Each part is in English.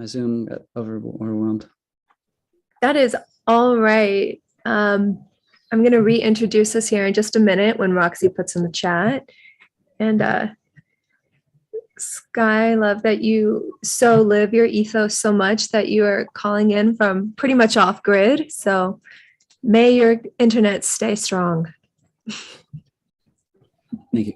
my Zoom got overwhelmed. That is all right. I'm going to reintroduce us here in just a minute when Roxy puts in the chat. And Sky, love that you so live your ethos so much that you are calling in from pretty much off grid. So may your internet stay strong. Thank you.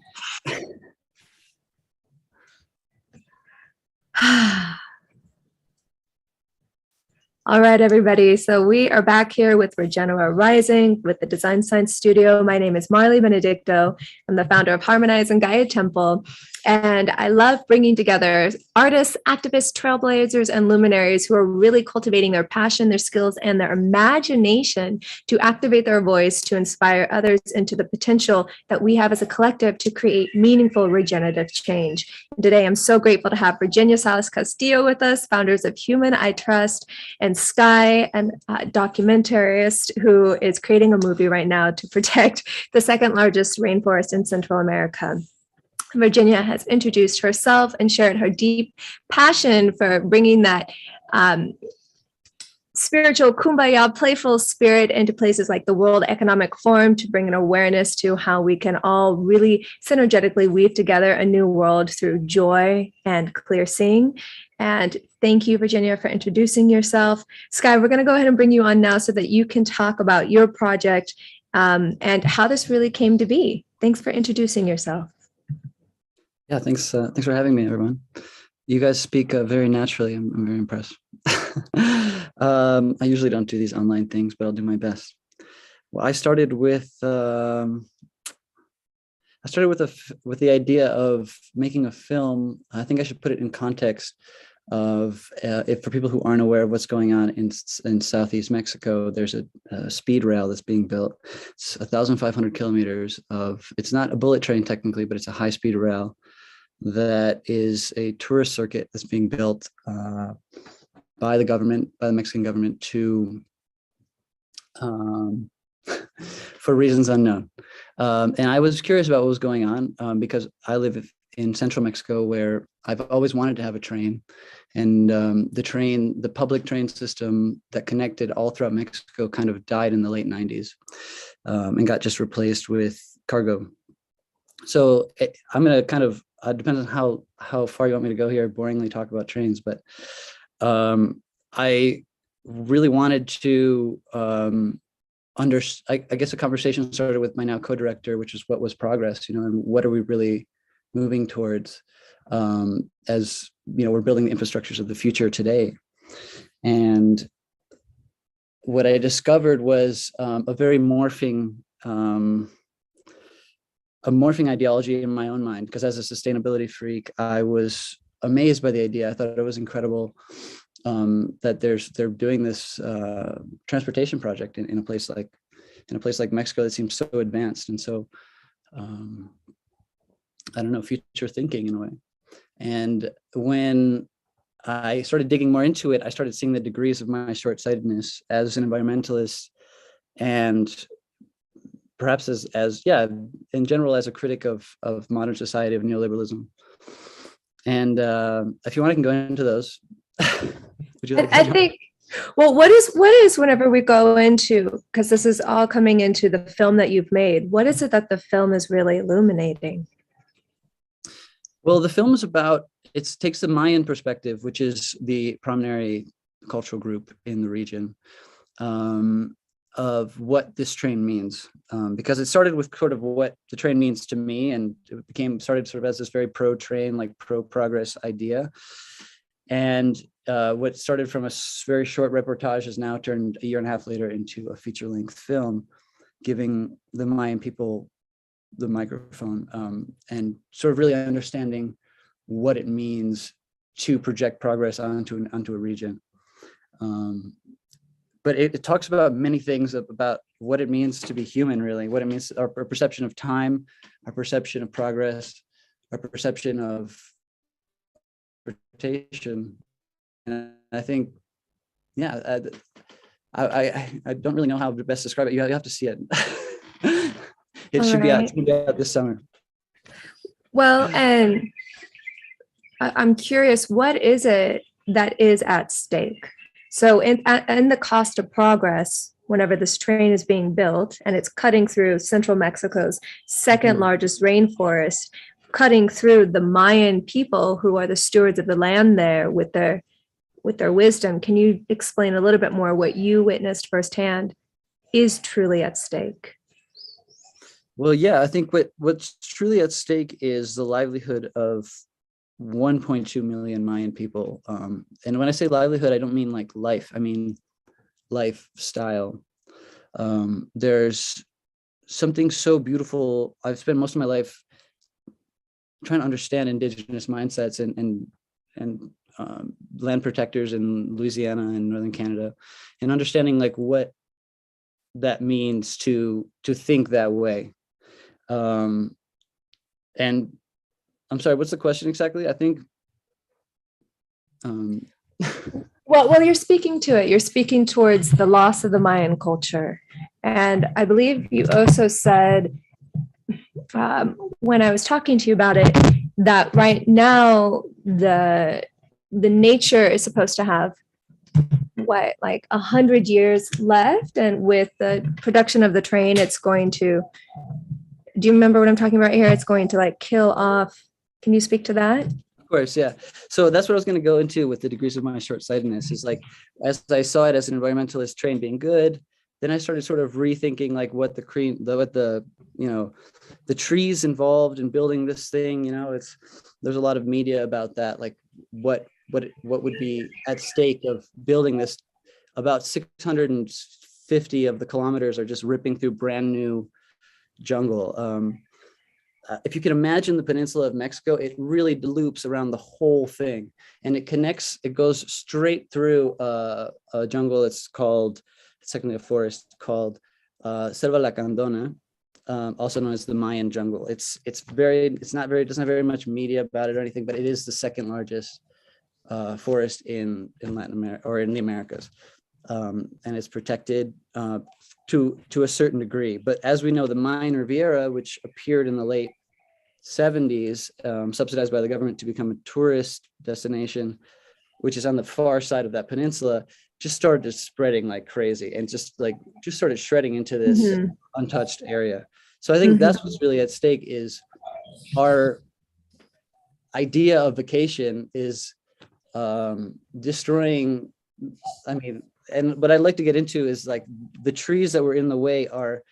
All right, everybody. So we are back here with Regenera Rising with the Design Science Studio. My name is Marley Benedicto. I'm the founder of Harmonize and Gaia Temple. And I love bringing together artists, activists, trailblazers, and luminaries who are really cultivating their passion, their skills, and their imagination to activate their voice, to inspire others into the potential that we have as a collective to create meaningful regenerative change. And today, I'm so grateful to have Virginia Salas Castillo with us, founders of Human I Trust, and Sky, a documentarist who is creating a movie right now to protect the second largest rainforest in Central America. Virginia has introduced herself and shared her deep passion for bringing that spiritual kumbaya, playful spirit into places like the World Economic Forum to bring an awareness to how we can all really synergetically weave together a new world through joy and clear seeing. And thank you, Virginia, for introducing yourself. Sky, we're going to go ahead and bring you on now so that you can talk about your project and how this really came to be. Thanks for introducing yourself. Yeah, thanks for having me, everyone. You guys speak very naturally. I'm very impressed. I usually don't do these online things, but I'll do my best. Well, I started with the idea of making a film. I think I should put it in context of if for people who aren't aware of what's going on in Southeast Mexico, there's a speed rail that's being built. It's 1,500 kilometers of. It's not a bullet train technically, but it's a high-speed rail that is a tourist circuit that's being built by the Mexican government to for reasons unknown. And I was curious about what was going on because I live in central Mexico, where I've always wanted to have a train. And the public train system that connected all throughout Mexico kind of died in the late 90s and got just replaced with cargo. So I'm going to kind of, depends on how far you want me to go here, boringly talk about trains, but I really wanted to I guess a conversation started with my now co-director, which is what was progress, and what are we really moving towards as, we're building the infrastructures of the future today. And what I discovered was a very morphing ideology in my own mind, because as a sustainability freak, I was amazed by the idea. I thought it was incredible that they're doing this transportation project in a place like Mexico that seems so advanced and so I don't know, future thinking in a way. And when I started digging more into it, I started seeing the degrees of my short-sightedness as an environmentalist, and perhaps as in general as a critic of modern society, of neoliberalism. And if you want, I can go into those. Would you like I think, well, what is whenever we go into, because this is all coming into the film that you've made, what is it that the film is really illuminating? Well, the film is about, it takes the Mayan perspective, which is the primary cultural group in the region, of what this train means, because it started with sort of what the train means to me, and it started sort of as this very pro-train, like pro-progress idea. And what started from a very short reportage has now turned a year and a half later into a feature-length film, giving the Mayan people the microphone and sort of really understanding what it means to project progress onto a region. But it talks about many things about what it means to be human, really, what it means, our perception of time, our perception of progress, our perception of transportation. And I think, yeah, I don't really know how to best describe it. You have to see it. It should be out this summer. Well, and I'm curious, what is it that is at stake. So in the cost of progress, whenever this train is being built and it's cutting through central Mexico's second largest rainforest, cutting through the Mayan people who are the stewards of the land there with their wisdom. Can you explain a little bit more what you witnessed firsthand is truly at stake? Well, yeah, I think what's truly at stake is the livelihood of 1.2 million Mayan people. And when I say livelihood, I don't mean like life, I mean lifestyle. There's something so beautiful. I've spent most of my life trying to understand indigenous mindsets and land protectors in Louisiana and Northern Canada, and understanding like what that means to think that way. And I'm sorry, what's the question exactly? I think. Well, you're speaking to it. You're speaking towards the loss of the Mayan culture. And I believe you also said, when I was talking to you about it, that right now the nature is supposed to have like 100 years left. And with the production of the train, it's going to, do you remember what I'm talking about here? It's going to like kill off. Can you speak to that? Of course, yeah. So that's what I was going to go into with the degrees of my short-sightedness, is like, as I saw it as an environmentalist train being good, then I started sort of rethinking like what the trees involved in building this thing. There's a lot of media about that, like what would be at stake of building this. About 650 of the kilometers are just ripping through brand new jungle. If you can imagine the peninsula of Mexico, it really loops around the whole thing, and it goes straight through a jungle. It's technically a forest called Selva Lacandona, also known as the Mayan jungle. It doesn't have very much media about it or anything, but it is the second largest forest in Latin America or in the Americas. And it's protected to a certain degree. But as we know, the Mayan Riviera, which appeared in the late 70s, subsidized by the government to become a tourist destination, which is on the far side of that peninsula, just started spreading like crazy and just started shredding into this untouched area. So I think that's what's really at stake, is our idea of vacation is destroying. And what I'd like to get into is like the trees that were in the way are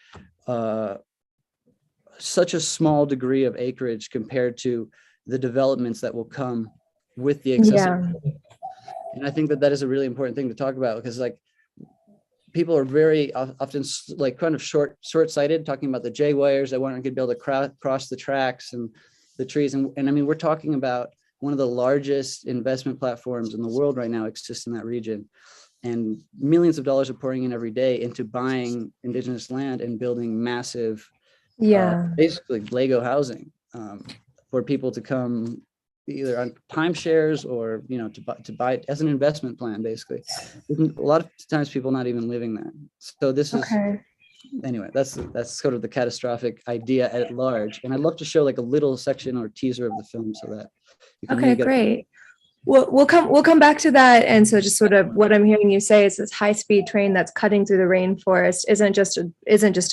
such a small degree of acreage compared to the developments that will come with the accessibility. Yeah. And I think that is a really important thing to talk about, because like people are very often like kind of short-sighted, talking about the J wires that weren't going to be able to cross the tracks and the trees. And I mean, we're talking about one of the largest investment platforms in the world right now exists in that region. And millions of dollars are pouring in every day into buying indigenous land and building massive, basically Lego housing for people to come either on timeshares or, to buy it as an investment plan, basically. A lot of times people not even living there. So this is, anyway, that's sort of the catastrophic idea at large. And I'd love to show like a little section or teaser of the film so that you can great. We'll come back to that. And so just sort of what I'm hearing you say is this high-speed train that's cutting through the rainforest isn't just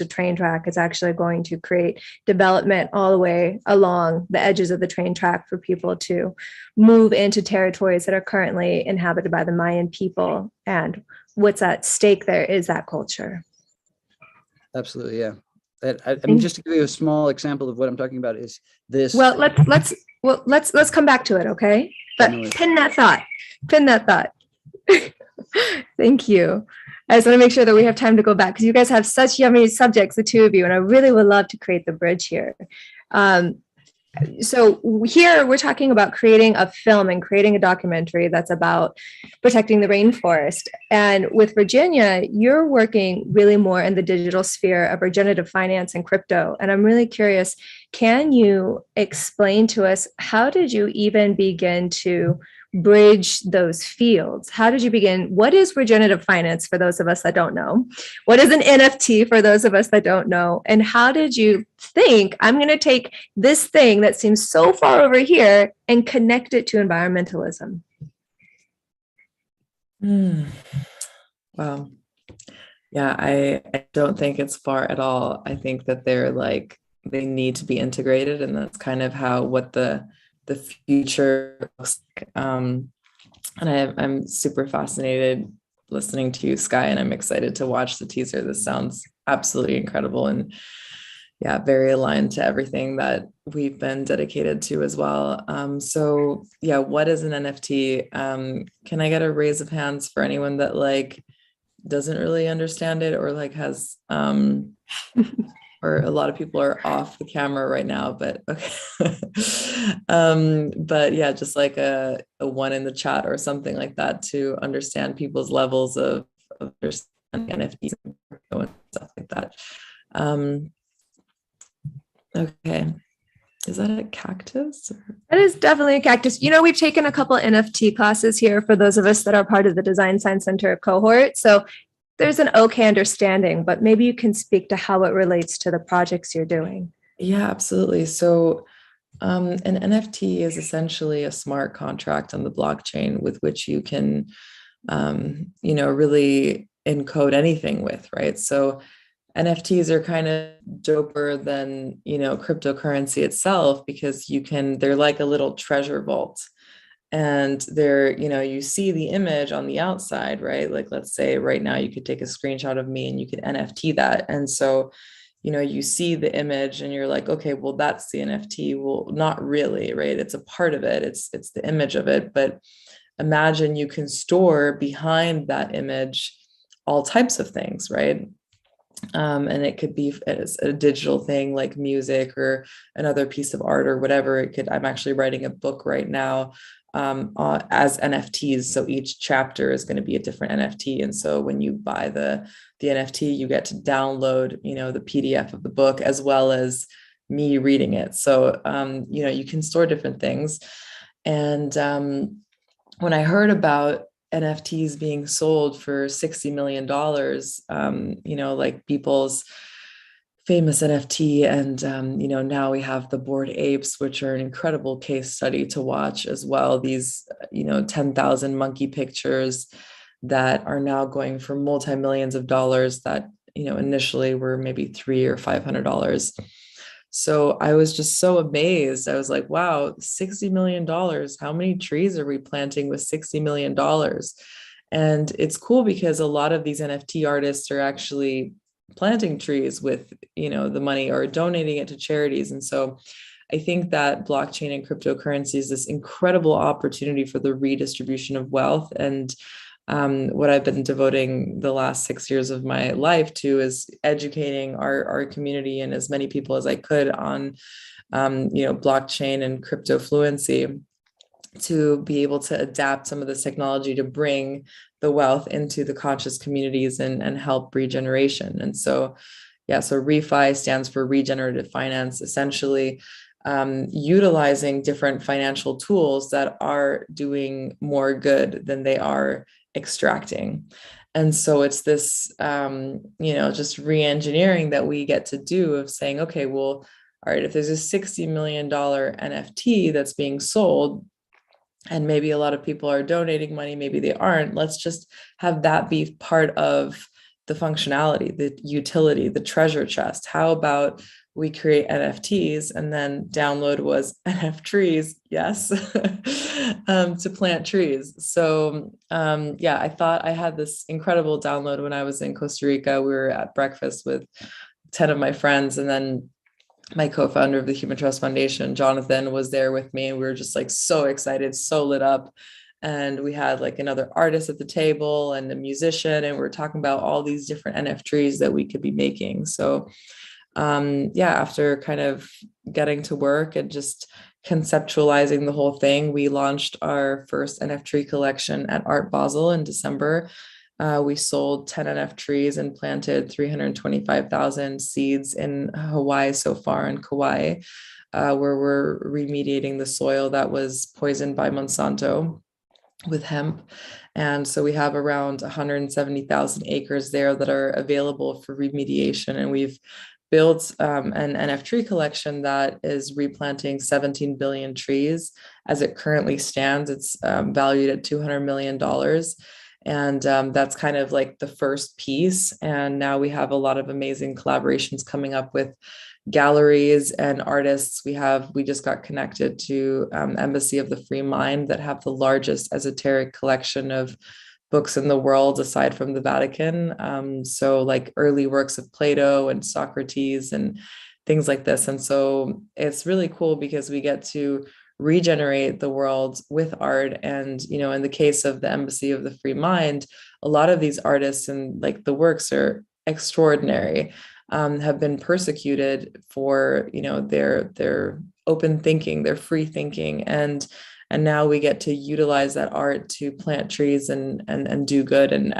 a train track. It's actually going to create development all the way along the edges of the train track for people to move into territories that are currently inhabited by the Mayan people. And what's at stake there is that culture. Absolutely, yeah. I mean, just to give you a small example of what I'm talking about is this. Well, let's come back to it, okay? But pin that thought. Thank you. I just want to make sure that we have time to go back, because you guys have such yummy subjects, the two of you, and I really would love to create the bridge here. So here we're talking about creating a film and creating a documentary that's about protecting the rainforest. And with Virginia, you're working really more in the digital sphere of regenerative finance and crypto. And I'm really curious, can you explain to us, how did you even begin to bridge those fields? How did you begin? What is regenerative finance for those of us that don't know? What is an NFT for those of us that don't know? And how did you think, I'm going to take this thing that seems so far over here and connect it to environmentalism? Mm, wow. Yeah, I don't think it's far at all. I think that they need to be integrated, and that's kind of what the future looks like. And I'm super fascinated listening to you, Sky, and I'm excited to watch the teaser. This sounds absolutely incredible, and yeah, very aligned to everything that we've been dedicated to as well. So yeah, what is an NFT? Can I get a raise of hands for anyone that doesn't really understand it, or has or a lot of people are off the camera right now, but okay. But yeah, just like a one in the chat or something like that to understand people's levels of understanding NFTs and stuff like that. Okay. Is that a cactus? That is definitely a cactus. We've taken a couple NFT classes here for those of us that are part of the Design Science Center cohort. So there's an okay understanding, but maybe you can speak to how it relates to the projects you're doing. Yeah, absolutely. So an NFT is essentially a smart contract on the blockchain with which you can, really encode anything with, right? So NFTs are kind of doper than, cryptocurrency itself, because they're like a little treasure vault. And you see the image on the outside, right? Like, let's say right now you could take a screenshot of me and you could NFT that. And so, you see the image and you're like, okay, well, that's the NFT. Well, not really, right? It's a part of it. It's the image of it. But imagine you can store behind that image all types of things, right? And it could be a digital thing like music or another piece of art or whatever. I'm actually writing a book right now as NFTs. So each chapter is going to be a different NFT. And so when you buy the NFT, you get to download, the PDF of the book as well as me reading it. So, you can store different things. And when I heard about NFTs being sold for $60 million, like Beeple's famous NFT. And, now we have the Bored Apes, which are an incredible case study to watch as well. These, 10,000 monkey pictures that are now going for multi-millions of dollars that, initially were maybe $300 or $500. So I was just so amazed. I was like, wow, $60 million. How many trees are we planting with $60 million? And it's cool because a lot of these NFT artists are actually planting trees with, the money or donating it to charities. And so I think that blockchain and cryptocurrency is this incredible opportunity for the redistribution of wealth. And what I've been devoting the last 6 years of my life to is educating our community and as many people as I could on, blockchain and crypto fluency, to be able to adapt some of this technology to bring the wealth into the conscious communities and help regeneration. And so, yeah, so ReFi stands for regenerative finance, essentially utilizing different financial tools that are doing more good than they are extracting. And so it's this, just re-engineering that we get to do of saying, okay, well, all right, if there's a $60 million NFT that's being sold, and maybe a lot of people are donating money, maybe they aren't, let's just have that be part of the functionality, the utility, the treasure chest. How about we create NFTs and then download was NF trees, yes, to plant trees. So yeah, I thought I had this incredible download when I was in Costa Rica. We were at breakfast with 10 of my friends, and then my co-founder of the Human Trust Foundation, Jonathan, was there with me, and we were just so excited, so lit up. And we had another artist at the table and a musician, and we were talking about all these different NF trees that we could be making. So yeah, after kind of getting to work and just conceptualizing the whole thing, we launched our first NF tree collection at Art Basel in December. We sold 10 NF trees and planted 325,000 seeds in Hawaii so far, in Kauai, where we're remediating the soil that was poisoned by Monsanto with hemp. And so we have around 170,000 acres there that are available for remediation. And we've built an NF tree collection that is replanting 17 billion trees. As it currently stands, it's valued at $200 million. And that's kind of like the first piece. And now we have a lot of amazing collaborations coming up with galleries and artists. We just got connected to Embassy of the Free Mind, that have the largest esoteric collection of books in the world aside from the Vatican. So like early works of Plato and Socrates and things like this. And so it's really cool because we get to regenerate the world with art. And, you know, in the case of the Embassy of the Free Mind, a lot of these artists and like the works are extraordinary, have been persecuted for, you know, their open thinking, their free thinking. And now we get to utilize that art to plant trees and do good. And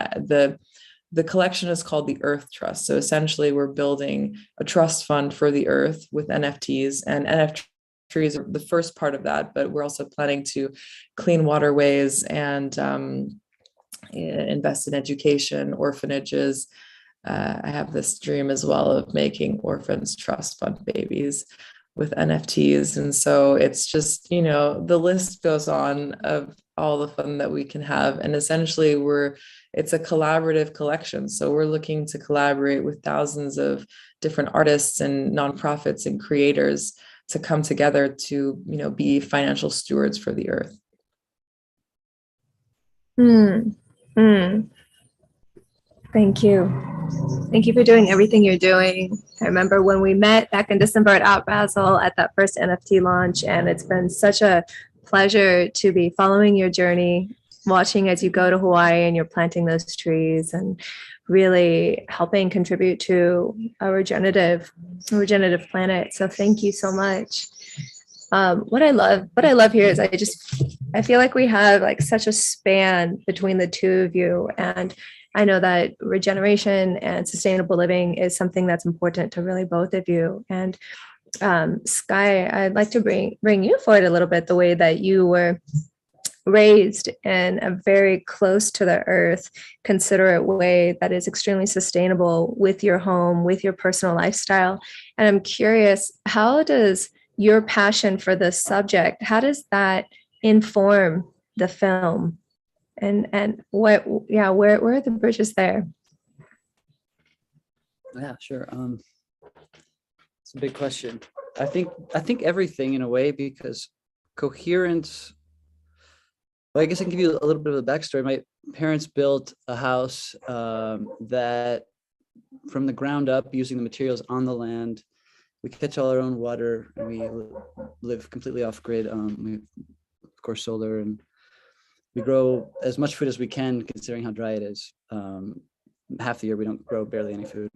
the collection is called the Earth Trust. So essentially we're building a trust fund for the earth with NFTs, and NFTs are the first part of that, but we're also planning to clean waterways and invest in education, orphanages. I have this dream as well of making orphans trust fund babies with NFTs. And so it's just, you know, the list goes on of all the fun that we can have. And essentially it's a collaborative collection. So we're looking to collaborate with thousands of different artists and nonprofits and creators to come together to, you know, be financial stewards for the earth. Thank you. Thank you for doing everything you're doing. I remember when we met back in December at Out Basel at that first NFT launch, and it's been such a pleasure to be following your journey, watching as you go to Hawaii and you're planting those trees and really helping contribute to a regenerative planet. So thank you so much. What I love here is I feel like we have like such a span between the two of you, and I know that regeneration and sustainable living is something that's important to really both of you. And Sky, I'd like to bring you forward a little bit, the way that you were raised in a very close to the earth, considerate way that is extremely sustainable with your home, with your personal lifestyle. And I'm curious, how does your passion for this subject, how does that inform the film? And where are the bridges there? Yeah, sure. It's a big question. I think everything in a way, because coherence. Well, I guess I can give you a little bit of the backstory. My parents built a house that, from the ground up, using the materials on the land. We catch all our own water, and we live completely off grid. We have, of course, solar, and we grow as much food as we can, considering how dry it is. Half the year we don't grow barely any food.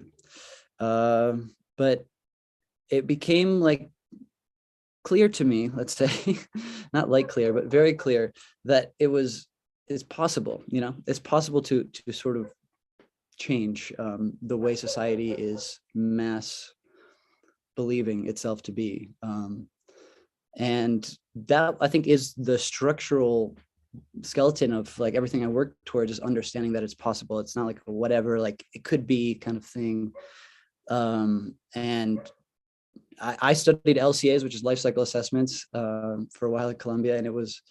But it became like clear to me, let's say, not like clear, but very clear, that it's possible, you know, it's possible to sort of change the way society is mass believing itself to be. And that, I think, is the structural skeleton of like everything I work towards, is understanding that it's possible. It's not like a whatever, like it could be kind of thing. And I studied LCAs, which is life cycle assessments, for a while at Columbia, and it was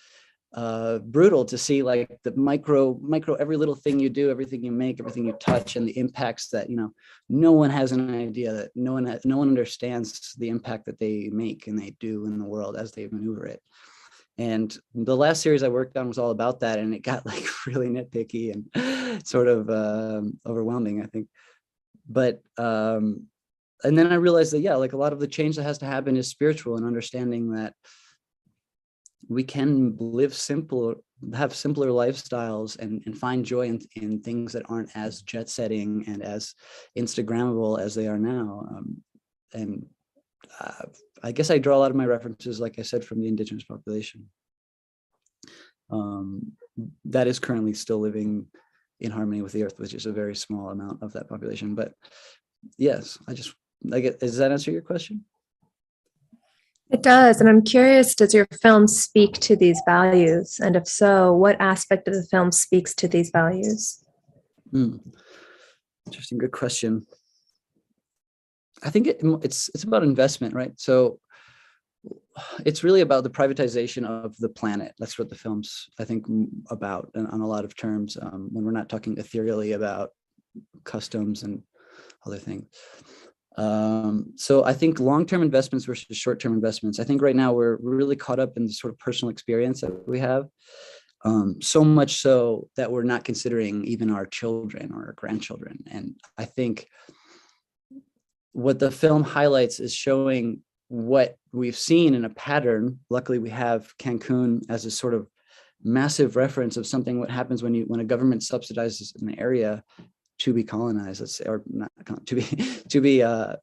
brutal to see like the micro every little thing you do, everything you make, everything you touch, and the impacts that, you know, no one has an idea, that no one understands the impact that they make and they do in the world as they maneuver it. And the last series I worked on was all about that, and it got like really nitpicky and sort of overwhelming, I think. But and then I realized that, yeah, like a lot of the change that has to happen is spiritual, and understanding that we can live simpler, have simpler lifestyles, and find joy in things that aren't as jet setting and as Instagrammable as they are now. And I guess I draw a lot of my references, like I said, from the indigenous population that is currently still living in harmony with the earth, which is a very small amount of that population. But yes, does that answer your question? It does. And I'm curious, does your film speak to these values? And if so, what aspect of the film speaks to these values? Interesting. Good question. I think it's about investment, right? So it's really about the privatization of the planet. That's what the film's, I think, about on a lot of terms, when we're not talking ethereally about customs and other things. So I think long-term investments versus short-term investments. I think right now we're really caught up in the sort of personal experience that we have. So much so that we're not considering even our children or our grandchildren. And I think what the film highlights is showing what we've seen in a pattern. Luckily, we have Cancun as a sort of massive reference of something what happens when a government subsidizes an area to be colonized, let's say, or not to be I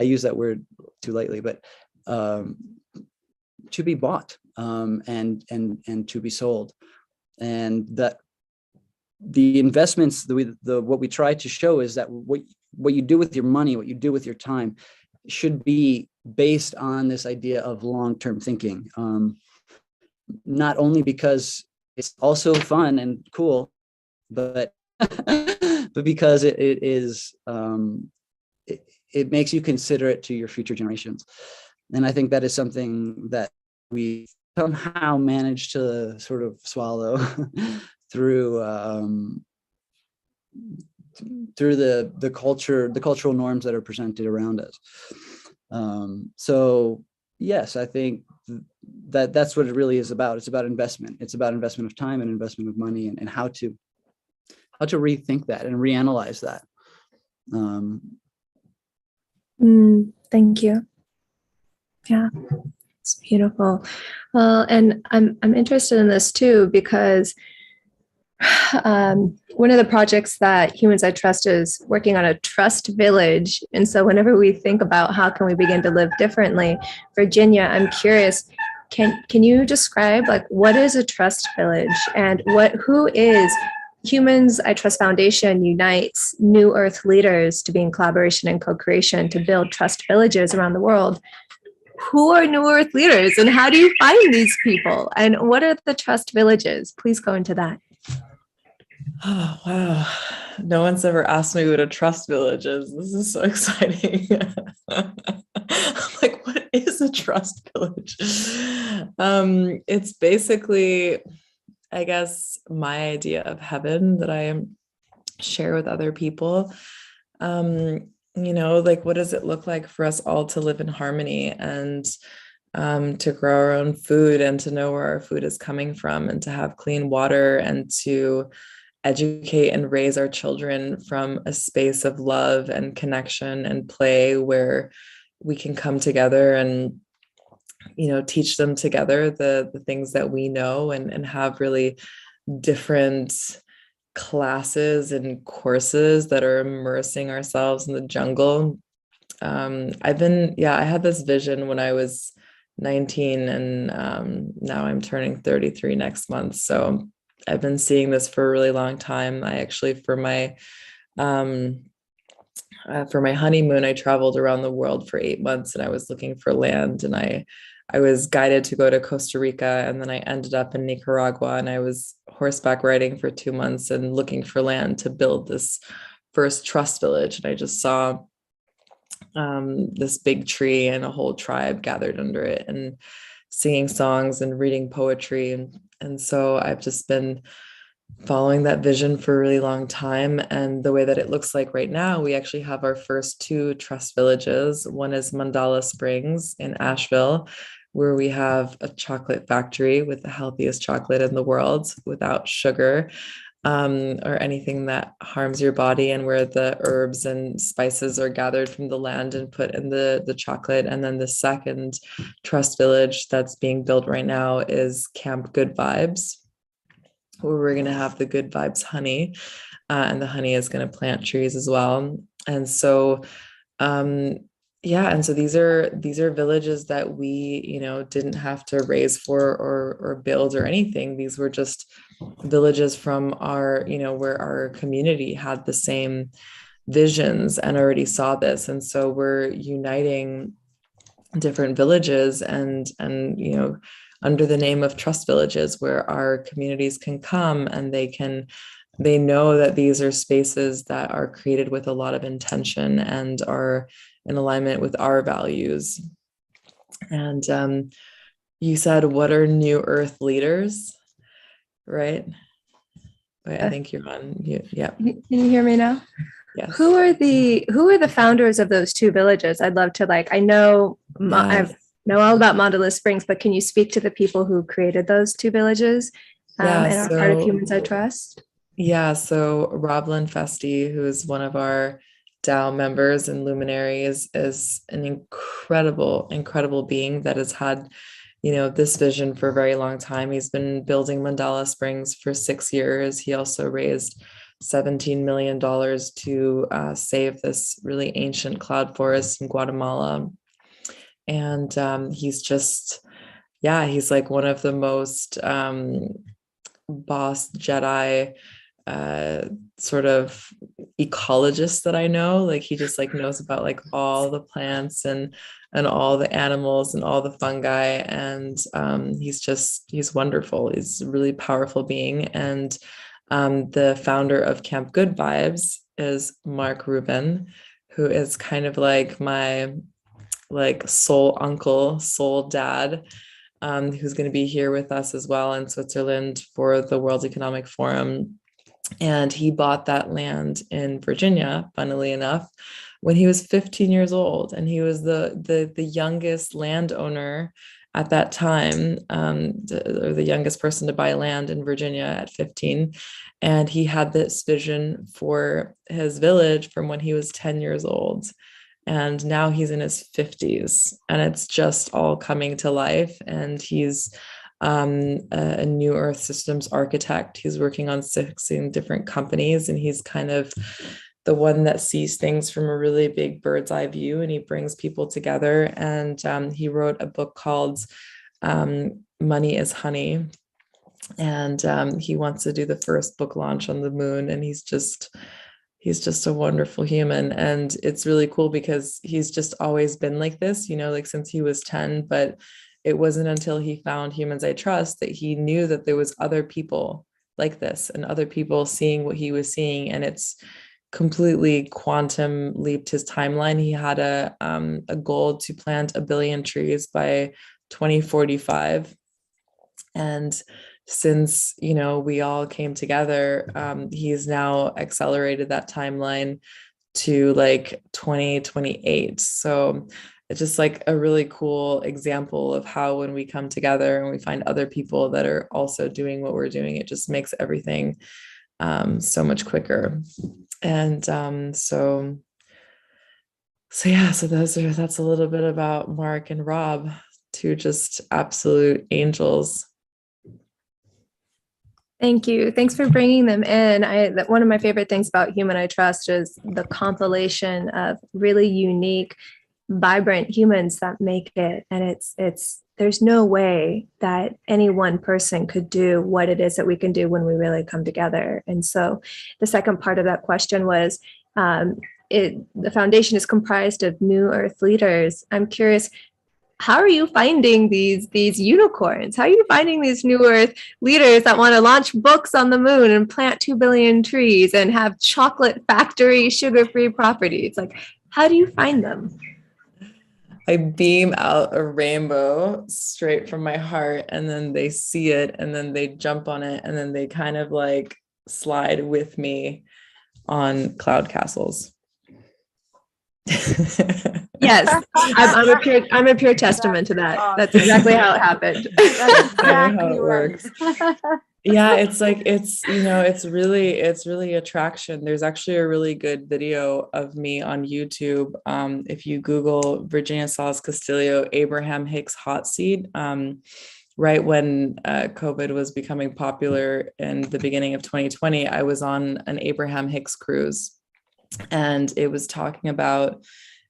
use that word too lightly, but to be bought, and to be sold. And that the investments, what we try to show is that what you do with your money, what you do with your time, should be based on this idea of long-term thinking. Not only because it's also fun and cool, but but because it makes you consider it to your future generations. And I think that is something that we somehow managed to sort of swallow through the cultural norms that are presented around us. So yes, I think that's what it really is about. It's about investment. It's about investment of time and investment of money, and how to rethink that and reanalyze that. Thank you. Yeah, it's beautiful. Well, and I'm interested in this too, because one of the projects that Humans I Trust is working on a trust village. And so whenever we think about how can we begin to live differently, Virginia, I'm curious, can you describe, like, what is a trust village, and who is Humans I Trust Foundation unites New Earth leaders to be in collaboration and co-creation to build trust villages around the world. Who are New Earth leaders, and how do you find these people, and what are the trust villages? Please go into that. Oh, wow. No one's ever asked me what a trust village is. This is so exciting. I'm like, what is a trust village? It's basically, I guess, my idea of heaven that I share with other people. Like, what does it look like for us all to live in harmony, and to grow our own food, and to know where our food is coming from, and to have clean water, and to educate and raise our children from a space of love and connection and play, where we can come together and, teach them together the things that we know, and have really different classes and courses that are immersing ourselves in the jungle. I had this vision when I was 19, and now I'm turning 33 next month. So I've been seeing this for a really long time. I actually, for my honeymoon, I traveled around the world for 8 months, and I was looking for land, and I was guided to go to Costa Rica, and then I ended up in Nicaragua, and I was horseback riding for 2 months and looking for land to build this first trust village. And I just saw this big tree and a whole tribe gathered under it and singing songs and reading poetry. And so I've just been following that vision for a really long time. And the way that it looks like right now, we actually have our first 2 trust villages. One is Mandala Springs in Asheville, where we have a chocolate factory with the healthiest chocolate in the world without sugar, or anything that harms your body, and where the herbs and spices are gathered from the land and put in the chocolate. And then the second trust village that's being built right now is Camp Good Vibes, where we're going to have the Good Vibes honey, and the honey is going to plant trees as well. And so and so these are villages that we didn't have to raise for or build or anything. These were just villages from our where our community had the same visions and already saw this. And so we're uniting different villages and under the name of trust villages, where our communities can come and they know that these are spaces that are created with a lot of intention and are in alignment with our values. And you said, what are New Earth leaders, right? Wait, I think you're on. Yeah. Can you hear me now? Yes. Who are the founders of those two villages? I'd love to, like, I know I know all about Mondelez Springs, but can you speak to the people who created those two villages and are part of Humans I Trust? Yeah, so Roblin Festi, who is one of our DAO members and luminaries, is an incredible being that has had, this vision for a very long time. He's been building Mandala Springs for 6 years. He also raised $17 million to save this really ancient cloud forest in Guatemala. And he's like one of the most boss Jedi sort of ecologists that I know. Like he just like knows about like all the plants and all the animals and all the fungi, and he's wonderful. He's a really powerful being. And the founder of Camp Good Vibes is Mark Rubin, who is kind of like my like soul uncle, soul dad, who's going to be here with us as well in Switzerland for the World Economic Forum. And he bought that land in Virginia, funnily enough, when he was 15 years old. And he was the youngest landowner at that time, or the youngest person to buy land in Virginia at 15. And he had this vision for his village from when he was 10 years old. And now he's in his 50s, and it's just all coming to life. And he's a New Earth systems architect. He's working on 16 different companies, and he's kind of the one that sees things from a really big bird's eye view, and he brings people together. And he wrote a book called Money is Honey. And he wants to do the first book launch on the moon, and he's just a wonderful human. And it's really cool because he's just always been like this, like since he was 10. But it wasn't until he found Humans I Trust that he knew that there was other people like this and other people seeing what he was seeing. And it's completely quantum leaped his timeline. He had a goal to plant 1 billion trees by 2045. And since, we all came together, he's now accelerated that timeline to like 2028. So it's just like a really cool example of how when we come together and we find other people that are also doing what we're doing, it just makes everything so much quicker. And so that's a little bit about Mark and Rob, two just absolute angels. Thank you. Thanks for bringing them in. One of my favorite things about Human I Trust is the compilation of really unique, vibrant humans that make it. And there's no way that any one person could do what it is that we can do when we really come together. And so the second part of that question was, the foundation is comprised of New Earth leaders. I'm curious, how are you finding these unicorns? How are you finding these New Earth leaders that want to launch books on the moon and plant 2 billion trees and have chocolate factory sugar-free properties? Like, how do you find them? I beam out a rainbow straight from my heart, and then they see it, and then they jump on it, and then they kind of like slide with me on cloud castles. Yes, I'm a pure testament to that. That's exactly how it happened. That's exactly how it works. Yeah, it's like it's really attraction. There's actually a really good video of me on YouTube. If you Google Virginia Salas Castillo Abraham Hicks hot seat, right when COVID was becoming popular in the beginning of 2020, I was on an Abraham Hicks cruise, and it was talking about.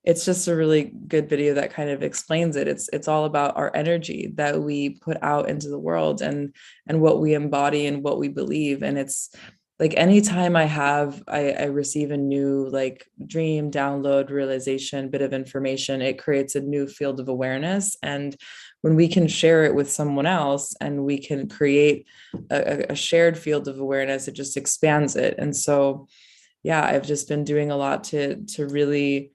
It's just a really good video that kind of explains it. It's all about our energy that we put out into the world and what we embody and what we believe. And it's like anytime I receive a new like dream, download, realization, bit of information, it creates a new field of awareness. And when we can share it with someone else and we can create a shared field of awareness, it just expands it. And so, yeah, I've just been doing a lot to really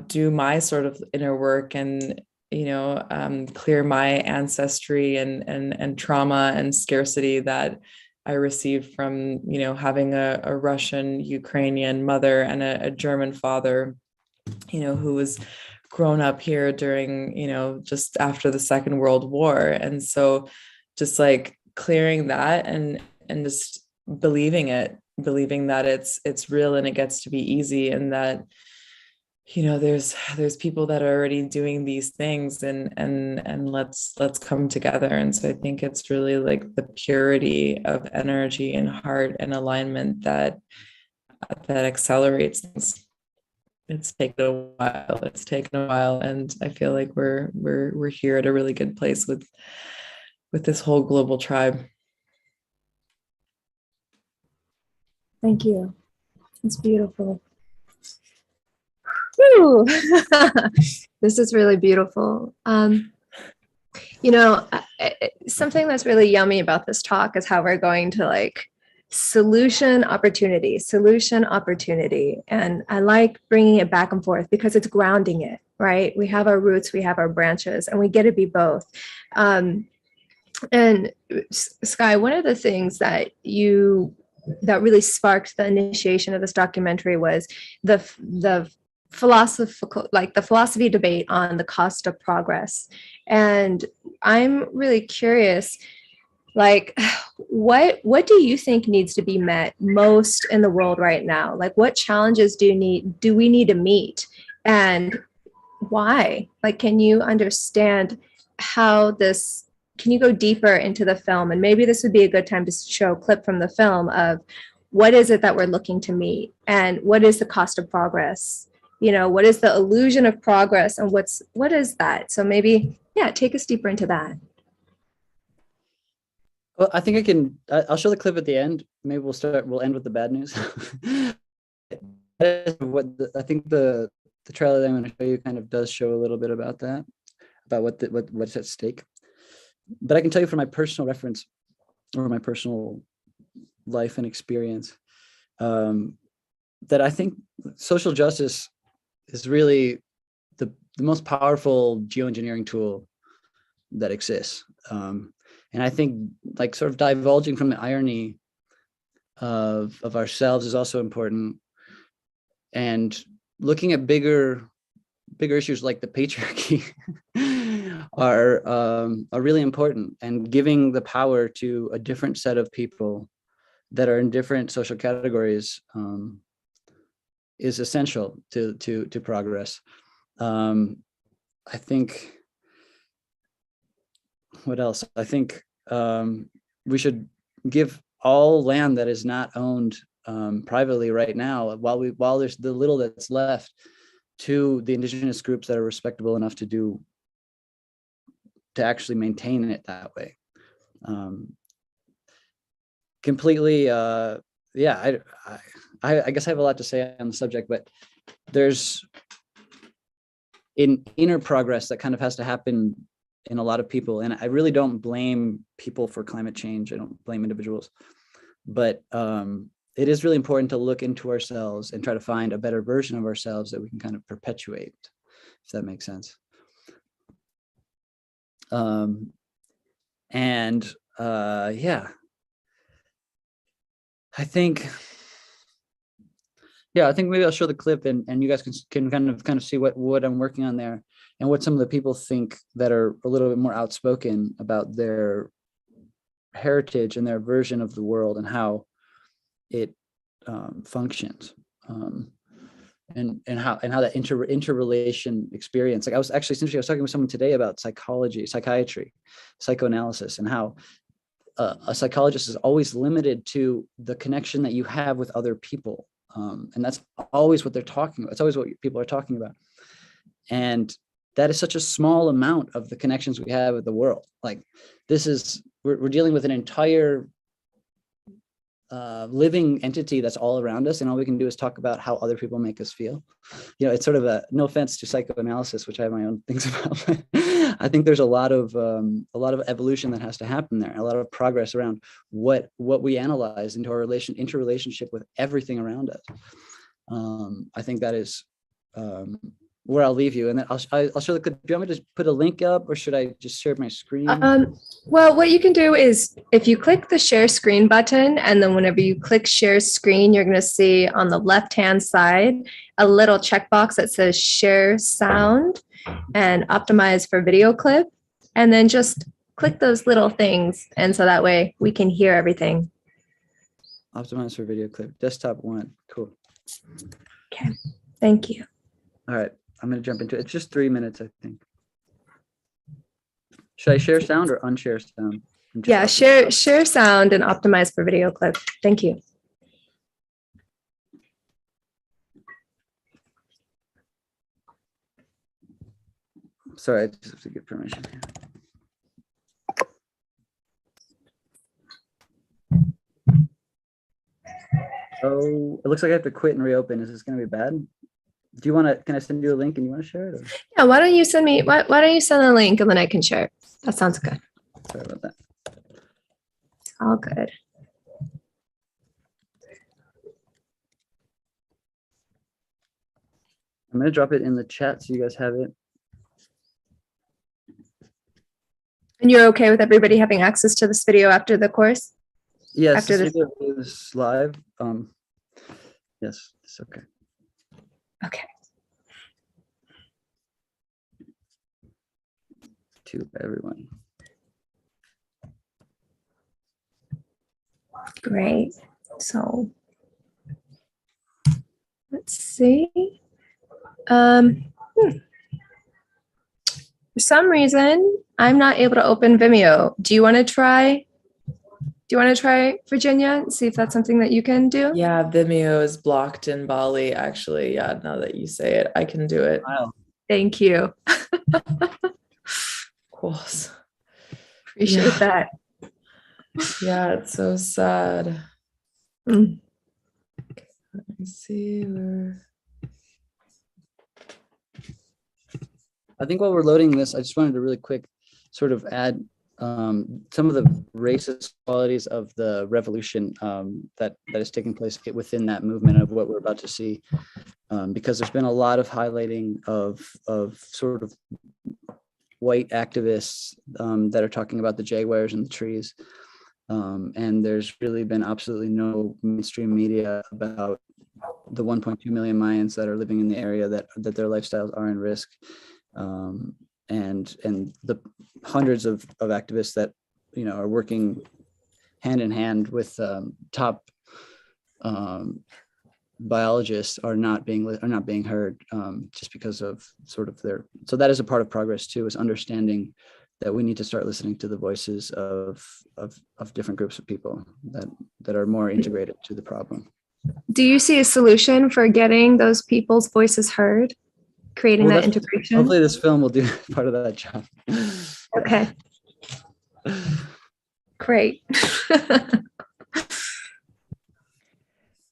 do my sort of inner work and clear my ancestry and trauma and scarcity that I received from, having a Russian, Ukrainian mother and a German father, who was grown up here during, just after the Second World War. And so just like clearing that and just believing that it's real and it gets to be easy, and that there's people that are already doing these things, and let's come together. And so I think it's really like the purity of energy and heart and alignment that accelerates things. It's taken a while, and I feel like we're here at a really good place with this whole global tribe. Thank you. It's beautiful. Whew. This is really beautiful. Something that's really yummy about this talk is how we're going to like solution, opportunity. And I like bringing it back and forth because it's grounding it, right? We have our roots, we have our branches, and we get to be both. And Sky, one of the things that really sparked the initiation of this documentary was the philosophy debate on the cost of progress. And I'm really curious, like, what do you think needs to be met most in the world right now? Like, what challenges do we need to meet, and why? Like, can you understand how this? Can you go deeper into the film? And maybe this would be a good time to show a clip from the film of what is it that we're looking to meet, and what is the cost of progress? What is the illusion of progress, and what is that? So maybe, take us deeper into that. Well, I think I'll show the clip at the end. Maybe we'll end with the bad news. I think the trailer that I'm going to show you kind of does show a little bit about that, about what's at stake. But I can tell you from my personal reference or my personal life and experience, that I think social justice is really the most powerful geoengineering tool that exists. And I think, like, sort of divulging from the irony of ourselves is also important, and looking at bigger issues like the patriarchy are really important, and giving the power to a different set of people that are in different social categories is essential to progress. I think, what else? I think we should give all land that is not owned privately right now, while there's the little that's left, to the indigenous groups that are respectable enough to actually maintain it that way. Completely, I guess I have a lot to say on the subject, but there's an inner progress that kind of has to happen in a lot of people. And I really don't blame people for climate change. I don't blame individuals, but it is really important to look into ourselves and try to find a better version of ourselves that we can kind of perpetuate, if that makes sense. I think maybe I'll show the clip, and you guys can kind of see what I'm working on there, and what some of the people think that are a little bit more outspoken about their heritage and their version of the world and how it functions, and how that interrelation experience. Like, I was talking with someone today about psychiatry, psychoanalysis, and how a psychologist is always limited to the connection that you have with other people. And that's always what they're talking about. It's always what people are talking about. And that is such a small amount of the connections we have with the world. Like, we're dealing with an entire living entity that's all around us, and all we can do is talk about how other people make us feel. It's sort of no offense to psychoanalysis, which I have my own things about, but I think there's a lot of evolution that has to happen there, a lot of progress around what we analyze into our interrelationship with everything around us. I think that is where I'll leave you, and then I'll show the clip. Do you want me to put a link up, or should I just share my screen? Well, what you can do is if you click the share screen button, and then whenever you click share screen, you're going to see on the left-hand side a little checkbox that says share sound and optimize for video clip. And then just click those little things. And so that way we can hear everything. Optimize for video clip. Desktop 1. Cool. Okay. Thank you. All right. I'm going to jump into it. It's just 3 minutes, I think. Should I share sound or unshare sound? Yeah, share sound and optimize for video clip. Thank you. Sorry, I just have to get permission. Oh, it looks like I have to quit and reopen. Is this going to be bad? Do you want to, can I send you a link and you want to share it? Or? Yeah, why don't you send me, why don't you send a link and then I can share it? That sounds good. Sorry about that. All good. I'm going to drop it in the chat so you guys have it. And you're okay with everybody having access to this video after the course? Yes, after this video is live. Yes, it's okay. Okay. To everyone. Great. So let's see. For some reason, I'm not able to open Vimeo. Do you want to try? Virginia, and see if that's something that you can do? Yeah, Vimeo is blocked in Bali, actually. Yeah, now that you say it, I can do it. Wow. Thank you. Cool. Appreciate that. Yeah, it's so sad. Mm. Let me see where. I think while we're loading this, I just wanted to really quick sort of add some of the racist qualities of the revolution that is taking place within that movement of what we're about to see, because there's been a lot of highlighting of sort of white activists that are talking about the jaguars and the trees, and there's really been absolutely no mainstream media about the 1.2 million Mayans that are living in the area that their lifestyles are in risk. And the hundreds of activists that, you know, are working hand in hand with top biologists are not being heard just because of sort of their. So that is a part of progress too, is understanding that we need to start listening to the voices of different groups of people that are more integrated to the problem. Do you see a solution for getting those people's voices heard? Creating that integration? Hopefully this film will do part of that job. Okay. Great.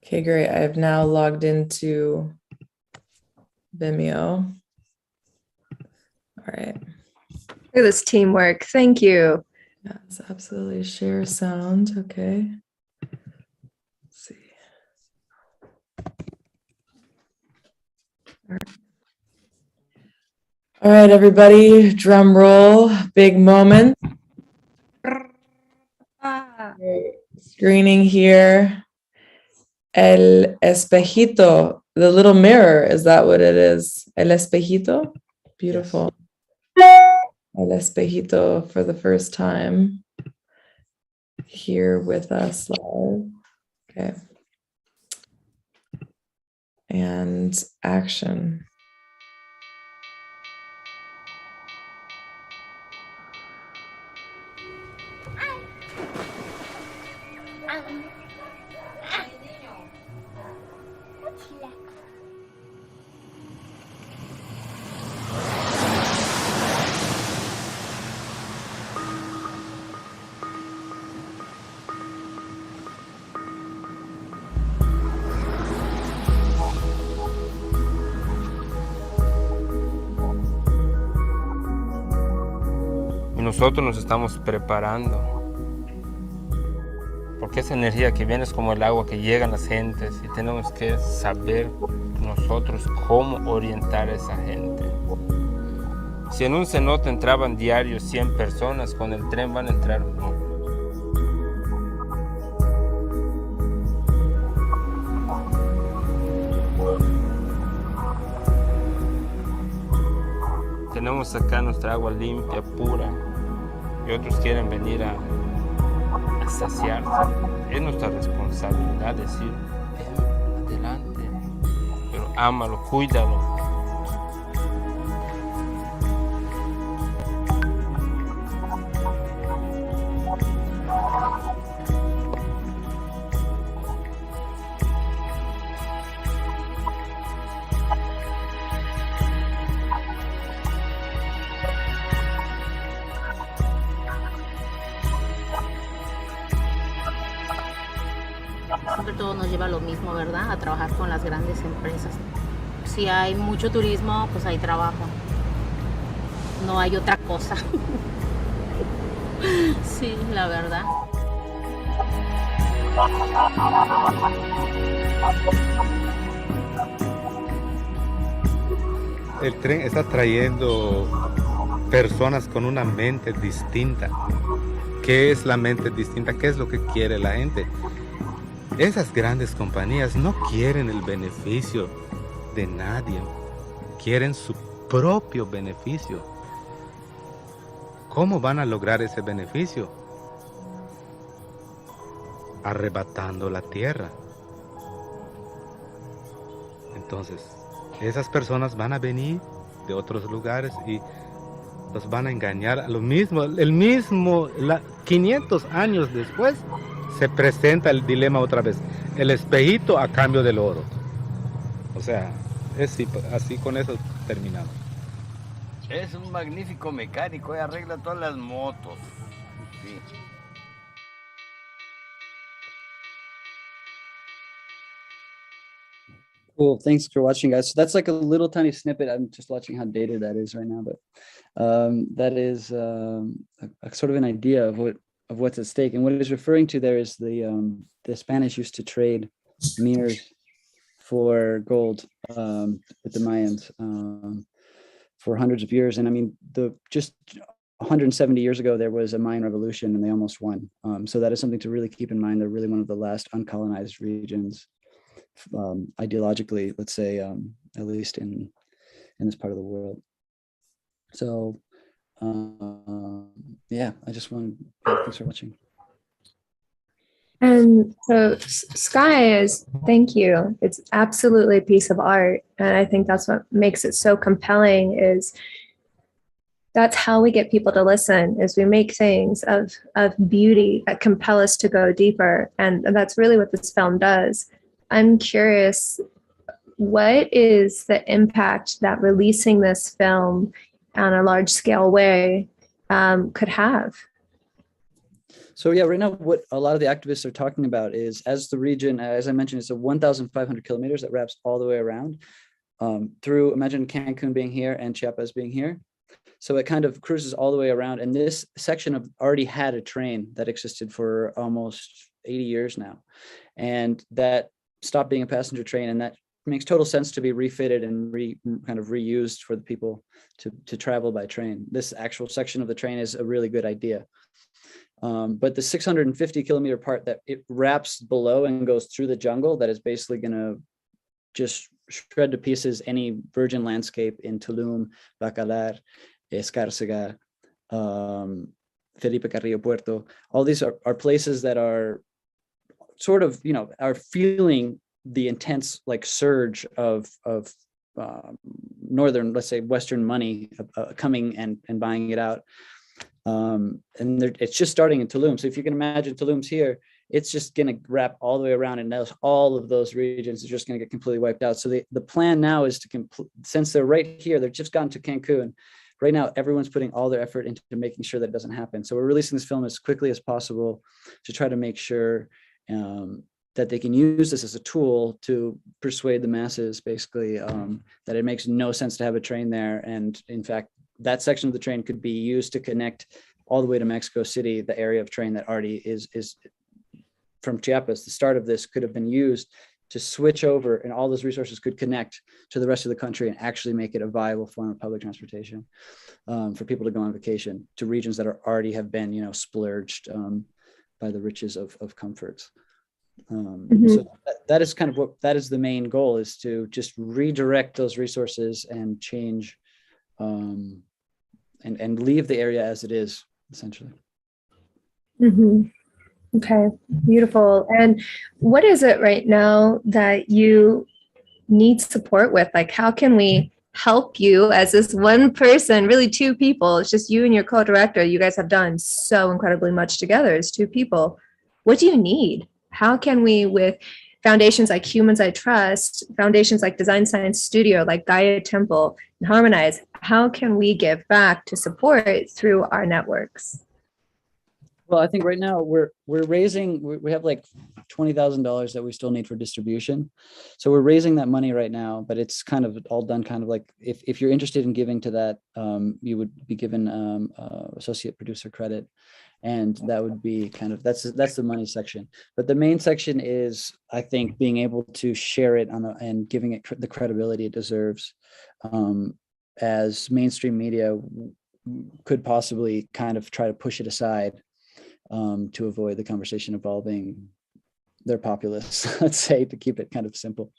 Okay, great. I have now logged into Vimeo. All right. Look at this teamwork. Thank you. Yes, absolutely. Share sound. Okay. Let's see. All right, everybody, drum roll, big moment. Screening here. El espejito, the little mirror, is that what it is? El espejito? Beautiful. Yes. El espejito for the first time here with us live. Okay. And action. Y nosotros nos estamos preparando, porque esa energía que viene es como el agua que llega a las gentes y tenemos que saber nosotros cómo orientar a esa gente. Si en un cenote entraban diarios 100 personas, con el tren van a entrar uno. Tenemos acá nuestra agua limpia, pura, y otros quieren venir a saciarse. Es nuestra responsabilidad decir, adelante, pero ámalo, cuídalo. Siempre todo nos lleva a lo mismo, ¿verdad? A trabajar con las grandes empresas. Si hay mucho turismo, pues hay trabajo. No hay otra cosa. Sí, la verdad. El tren está trayendo personas con una mente distinta. ¿Qué es la mente distinta? ¿Qué es lo que quiere la gente? Esas grandes compañías no quieren el beneficio de nadie, quieren su propio beneficio. ¿Cómo van a lograr ese beneficio? Arrebatando la tierra. Entonces, esas personas van a venir de otros lugares y los van a engañar. 500 años después, se presenta el dilema otra vez, el espejito a cambio del oro. O sea, así con eso terminamos. Es un magnífico mecánico, arregla todas las motos. Sí. Cool. Thanks for watching, guys. So that's like a little tiny snippet. I'm just watching how dated that is right now, but that is a sort of an idea of what's at stake. And what it is referring to there is the Spanish used to trade mirrors for gold with the Mayans for hundreds of years. And I mean, just 170 years ago, there was a Mayan revolution and they almost won. So that is something to really keep in mind. They're really one of the last uncolonized regions. Ideologically, let's say, at least in this part of the world. So yeah, I just want to thanks for watching. And so Sky is, thank you. It's absolutely a piece of art. And I think that's what makes it so compelling is that's how we get people to listen is we make things of beauty that compel us to go deeper. And that's really what this film does. I'm curious, what is the impact that releasing this film on a large scale way could have? So yeah, right now, what a lot of the activists are talking about is, as the region, as I mentioned, it's a 1,500 kilometers that wraps all the way around through, imagine Cancun being here and Chiapas being here. So it kind of cruises all the way around. And this section already had a train that existed for almost 80 years now. And that stopped being a passenger train, and that makes total sense to be refitted and kind of reused for the people to travel by train. This actual section of the train is a really good idea. But the 650 kilometer part that it wraps below and goes through the jungle, that is basically going to just shred to pieces any virgin landscape in Tulum, Bacalar, Escárcega, Felipe Carrillo Puerto. All these are places that are sort of, are feeling the intense like surge of northern, let's say Western money coming and buying it out. And it's just starting in Tulum. So if you can imagine Tulum's here, it's just going to wrap all the way around, and all of those regions are just going to get completely wiped out. So the plan now is to since they're right here, they've just gone to Cancun. Right now, everyone's putting all their effort into making sure that it doesn't happen. So we're releasing this film as quickly as possible to try to make sure that they can use this as a tool to persuade the masses, basically, that it makes no sense to have a train there. And in fact, that section of the train could be used to connect all the way to Mexico City, the area of train that already is from Chiapas, the start of this could have been used to switch over, and all those resources could connect to the rest of the country and actually make it a viable form of public transportation for people to go on vacation to regions that are already have been, splurged by the riches of comforts. So that is kind of that is the main goal, is to just redirect those resources and change and leave the area as it is, essentially. Okay, beautiful. And what is it right now that you need support with? Like, how can we help you as this one person, really two people? It's just you and your co-director. You guys have done so incredibly much together as two people. What do you need? How can we, with foundations like Humans I Trust, foundations like Design Science Studio, like Gaia Temple, and Harmonize, how can we give back to support through our networks? Well, I think right now we're raising, we have like $20,000 that we still need for distribution. So we're raising that money right now, but it's kind of all done kind of like, if you're interested in giving to that, you would be given associate producer credit. And that would be kind of, that's the money section. But the main section is, I think, being able to share it and giving it the credibility it deserves, as mainstream media could possibly kind of try to push it aside. To avoid the conversation involving their populists, let's say, to keep it kind of simple.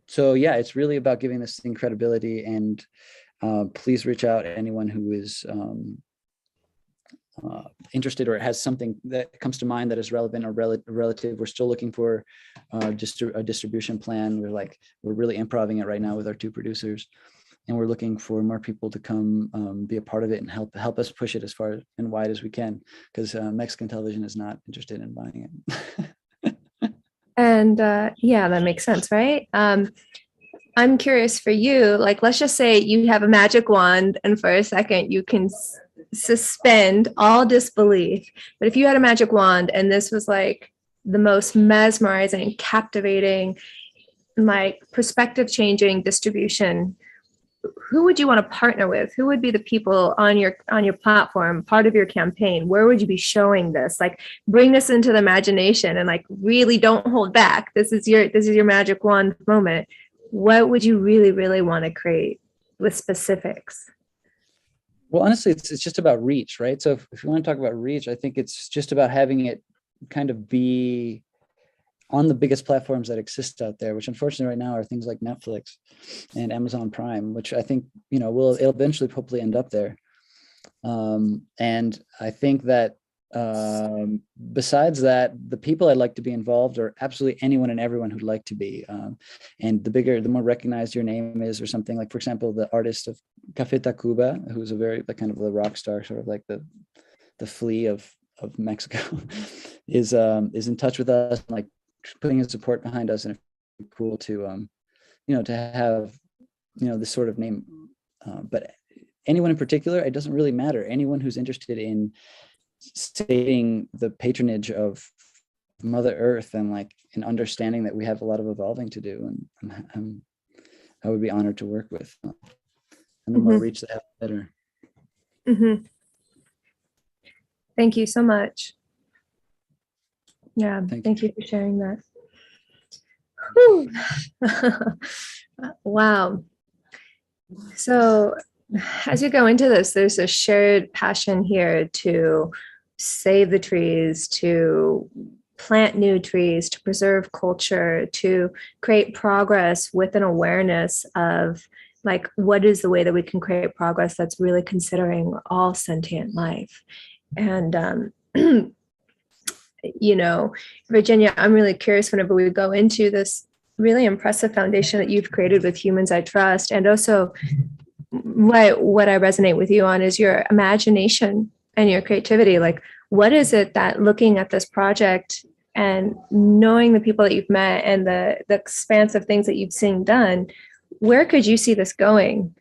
So yeah, it's really about giving this thing credibility, and please reach out to anyone who is interested or has something that comes to mind that is relevant or relative. We're still looking for just a distribution plan. We're really improving it right now with our two producers. And we're looking for more people to come be a part of it and help us push it as far and wide as we can, because Mexican television is not interested in buying it. And yeah, that makes sense, right? I'm curious for you, like, let's just say you have a magic wand and for a second you can suspend all disbelief. But if you had a magic wand and this was like the most mesmerizing, captivating, like perspective changing distribution, who would you want to partner with? Who would be the people on your platform, part of your campaign? Where would you be showing this? Like, bring this into the imagination and like really don't hold back. This is your magic wand moment. What would you really, really want to create with specifics? Well, honestly, it's just about reach, right? So if you want to talk about reach, I think it's just about having it kind of be on the biggest platforms that exist out there, which unfortunately right now are things like Netflix and Amazon Prime, which I think, it'll eventually hopefully end up there. And I think that besides that, the people I'd like to be involved are absolutely anyone and everyone who'd like to be. And the more recognized your name is, or something like, for example, the artist of Café Tacuba, who's a very kind of the rock star, sort of like the Flea of Mexico, is in touch with us, like putting his support behind us. And it's cool to to have this sort of name, but anyone in particular, it doesn't really matter. Anyone who's interested in stating the patronage of Mother Earth and like an understanding that we have a lot of evolving to do, and I would be honored to work with. And the more reach they have, the better. Thank you so much. Yeah, thank you for sharing that. Wow. So as you go into this, there's a shared passion here to save the trees, to plant new trees, to preserve culture, to create progress with an awareness of like, what is the way that we can create progress that's really considering all sentient life. And Virginia, I'm really curious, whenever we go into this really impressive foundation that you've created with Humans I Trust, and also what I resonate with you on is your imagination and your creativity. Like, what is it that, looking at this project and knowing the people that you've met and the expanse of things that you've seen done, where could you see this going?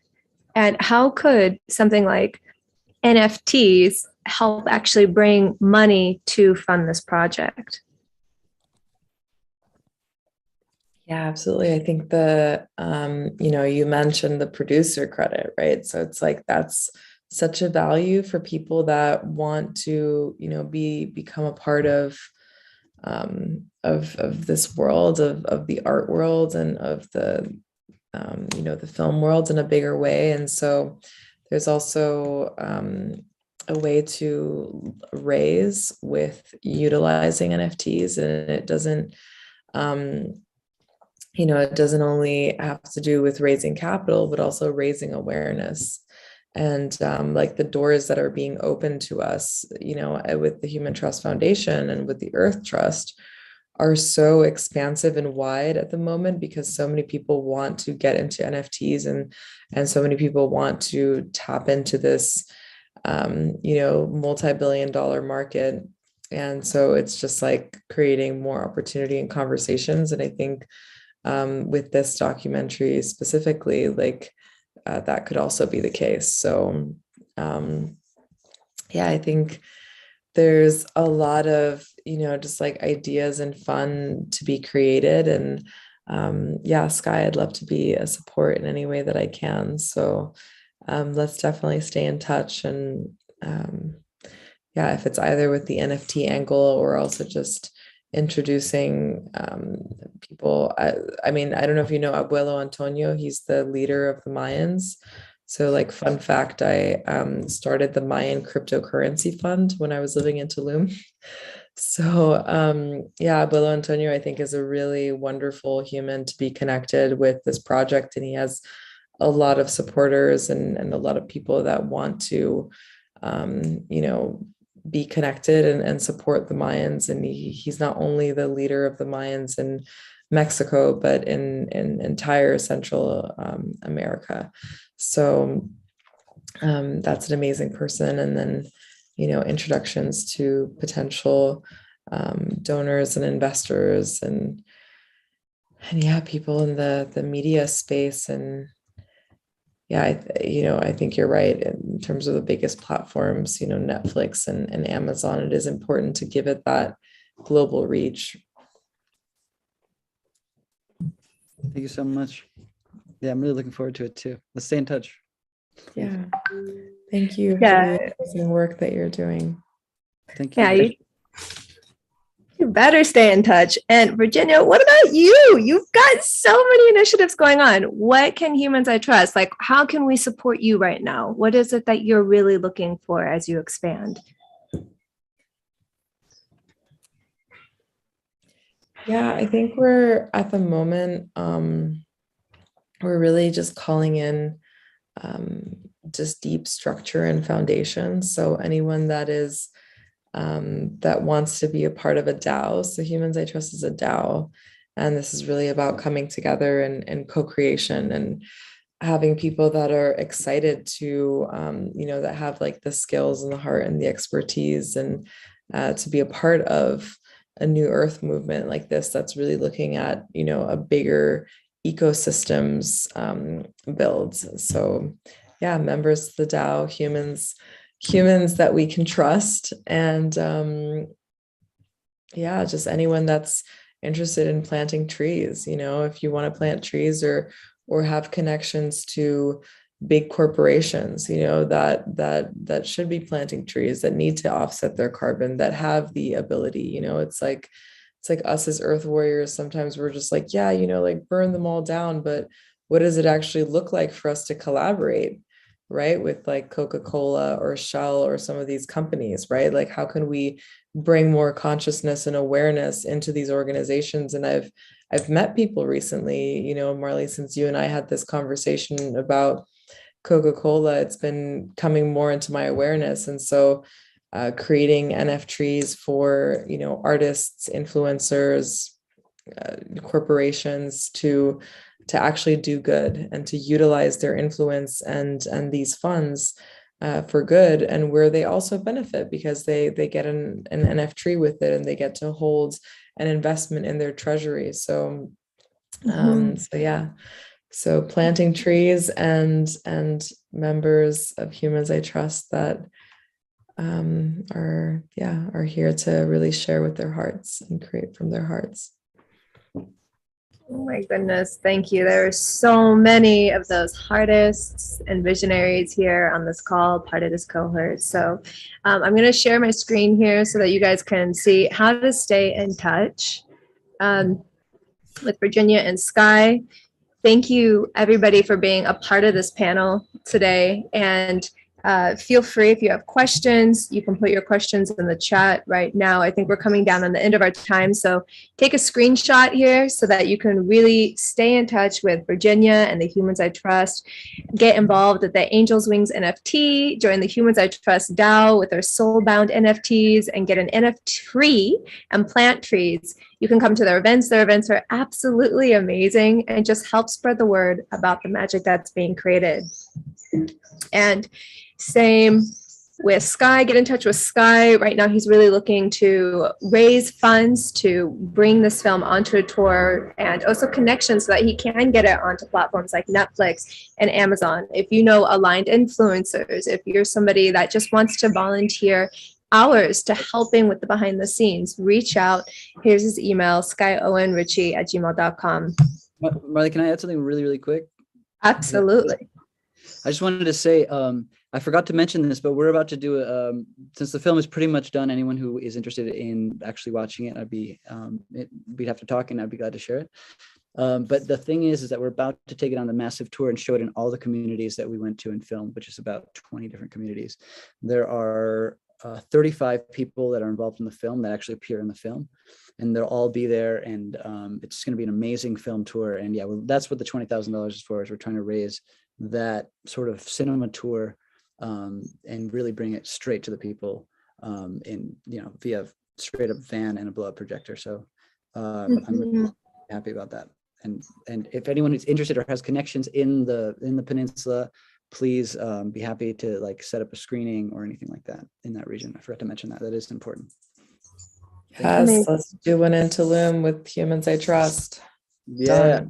And how could something like NFTs help actually bring money to fund this project? Yeah, absolutely. I think you mentioned the producer credit, right? So it's like, that's such a value for people that want to, become a part of this world, of the art world, and of the the film world in a bigger way. And so there's also a way to raise with utilizing NFTs, and it doesn't it doesn't only have to do with raising capital, but also raising awareness. And like the doors that are being opened to us, with the Human Trust Foundation and with the Earth Trust, are so expansive and wide at the moment, because so many people want to get into NFTs, and so many people want to tap into this multi-billion-dollar market. And so it's just like creating more opportunity and conversations. And I think with this documentary specifically, like that could also be the case. So I think there's a lot of, just like ideas and fun to be created. And Sky, I'd love to be a support in any way that I can. So let's definitely stay in touch. And if it's either with the NFT angle or also just introducing people. I mean, I don't know if you know Abuelo Antonio, he's the leader of the Mayans. So like, fun fact, I started the Mayan cryptocurrency fund when I was living in Tulum. So Abuelo Antonio, I think, is a really wonderful human to be connected with this project. And he has a lot of supporters and a lot of people that want to, be connected and support the Mayans. And he's not only the leader of the Mayans in Mexico, but in entire Central America. So that's an amazing person. And then, introductions to potential donors and investors and people in the media space. And I think you're right in terms of the biggest platforms, Netflix and Amazon. It is important to give it that global reach. Thank you so much. Yeah, I'm really looking forward to it too. Let's stay in touch. Yeah. Thank you for the amazing work that you're doing. Thank you. Yeah, you better stay in touch. And Virginia, what about you? You've got so many initiatives going on. What can Humans I Trust? Like, how can we support you right now? What is it that you're really looking for as you expand? Yeah, I think we're at the moment, we're really just calling in just deep structure and foundation. So anyone that is that wants to be a part of a DAO. So Humans I Trust is a DAO, and this is really about coming together and co-creation and having people that are excited to, that have like the skills and the heart and the expertise, and to be a part of a new Earth movement like this that's really looking at, a bigger ecosystems builds. So members of the DAO, humans that we can trust, and just anyone that's interested in planting trees. If you want to plant trees or have connections to big corporations, that should be planting trees, that need to offset their carbon, that have the ability. It's like us as Earth warriors. Sometimes we're just like, like burn them all down, but what does it actually look like for us to collaborate, right, with like Coca-Cola or Shell or some of these companies, right? Like, how can we bring more consciousness and awareness into these organizations? And I've met people recently, Marley, since you and I had this conversation about Coca-Cola, it's been coming more into my awareness. And so creating NFTs for, artists, influencers, corporations to actually do good and to utilize their influence and these funds for good, and where they also benefit because they get an NFT with it, and they get to hold an investment in their treasury. So so planting trees and members of Humans I Trust that are here to really share with their hearts and create from their hearts. Oh my goodness, thank you. There are so many of those artists and visionaries here on this call, part of this cohort. So I'm going to share my screen here so that you guys can see how to stay in touch with Virginia and Sky. Thank you, everybody, for being a part of this panel today. And feel free, if you have questions, you can put your questions in the chat right now. I think we're coming down on the end of our time. So take a screenshot here so that you can really stay in touch with Virginia and the Humans I Trust. Get involved with the Angels Wings NFT, join the Humans I Trust DAO with their soulbound NFTs, and get an NFT tree and plant trees. You can come to their events. Their events are absolutely amazing and just help spread the word about the magic that's being created. And same with Sky, get in touch with Sky. Right now, he's really looking to raise funds to bring this film onto a tour, and also connections so that he can get it onto platforms like Netflix and Amazon. If you know aligned influencers, if you're somebody that just wants to volunteer hours to helping with the behind the scenes, reach out. Here's his email, skyowenrichie@gmail.com. Marley, can I add something really, really quick? Absolutely. I just wanted to say, I forgot to mention this, but we're about to do, since the film is pretty much done, anyone who is interested in actually watching it, we'd have to talk and I'd be glad to share it. But the thing is that we're about to take it on the massive tour and show it in all the communities that we went to and filmed, which is about 20 different communities. There are 35 people that are involved in the film that actually appear in the film, and they'll all be there. And it's going to be an amazing film tour. And yeah, that's what the $20,000 is for, is we're trying to raise that sort of cinema tour and really bring it straight to the people via straight up van and a blow up projector. So I'm really happy about that. And if anyone is interested or has connections in the peninsula, please be happy to set up a screening or anything like that in that region. I forgot to mention that. That is important. Yes, let's do one in Tulum with Humans I Trust. Yeah.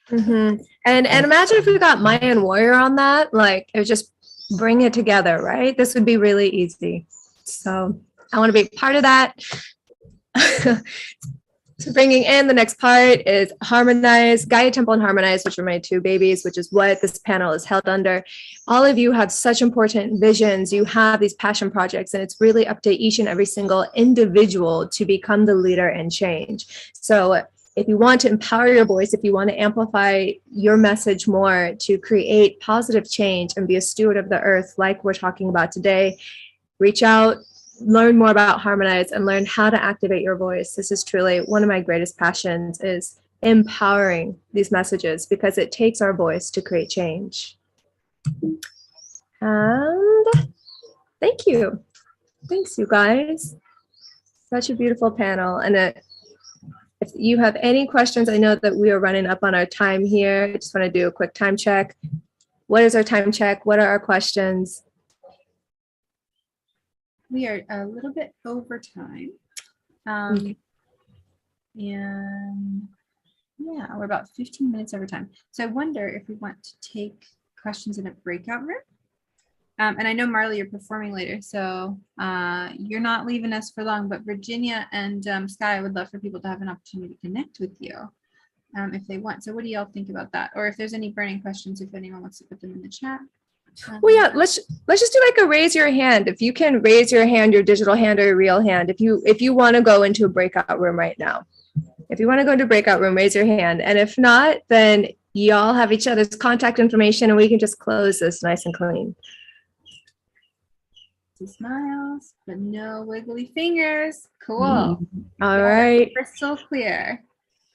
And imagine if we got Mayan Warrior on that, it would just bring it together, right? This would be really easy. So I want to be part of that. So bringing in the next part is Harmonize, Gaia Temple and Harmonize, which are my two babies, which is what this panel is held under. All of you have such important visions. You have these passion projects, and it's really up to each and every single individual to become the leader and change. So if you want to empower your voice, if you want to amplify your message more to create positive change and be a steward of the earth like we're talking about today, reach out, learn more about Harmonize, and learn how to activate your voice. This is truly one of my greatest passions, is empowering these messages, because it takes our voice to create change. And thank you. Thanks, you guys. Such a beautiful panel. And if you have any questions, I know that we are running up on our time here. I just want to do a quick time check. What is our time check? What are our questions? We are a little bit over time. And yeah, we're about 15 minutes over time. So I wonder if we want to take questions in a breakout room. And I know, Marley, you're performing later, so you're not leaving us for long, but Virginia and Sky, I would love for people to have an opportunity to connect with you if they want. So what do y'all think about that? Or if there's any burning questions, if anyone wants to put them in the chat. Well, yeah, let's just do a raise your hand. If you can raise your hand, your digital hand or your real hand, if you want to go into a breakout room right now. If you want to go into a breakout room, raise your hand. And if not, then y'all have each other's contact information and we can just close this nice and clean. Smiles, but no wiggly fingers. Cool. All right. Crystal clear.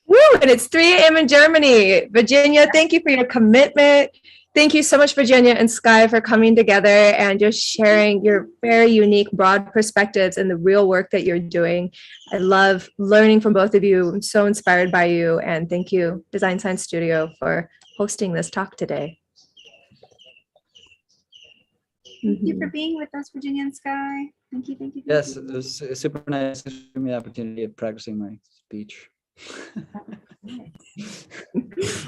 Woo, and it's 3 a.m. in Germany. Virginia, thank you for your commitment. Thank you so much, Virginia and Sky, for coming together and just sharing your very unique, broad perspectives and the real work that you're doing. I love learning from both of you. I'm so inspired by you. And thank you, Design Science Studio, for hosting this talk today. Thank you for being with us, Virginia and Sky. Thank you, thank you. Yes, it was super nice to give me the opportunity of practicing my speech.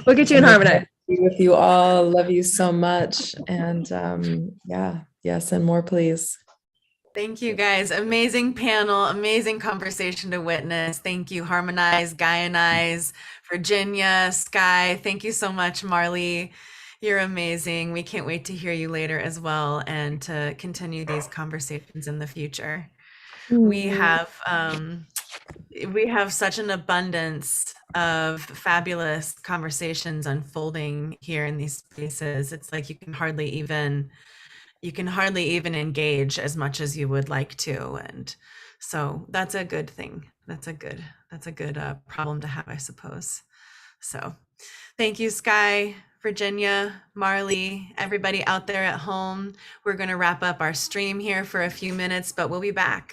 We'll get you in Harmonize. With you all, love you so much, and yes, and more, please. Thank you guys. Amazing panel, amazing conversation to witness. Thank you, Harmonize, Gaianize, Virginia, Sky. Thank you so much, Marley. You're amazing. We can't wait to hear you later as well and to continue these conversations in the future. We have such an abundance of fabulous conversations unfolding here in these spaces. It's like you can hardly even engage as much as you would like to, and so that's a good thing. That's a good problem to have, I suppose. So thank you, Sky, Virginia, Marley, everybody out there at home. We're going to wrap up our stream here for a few minutes, but we'll be back.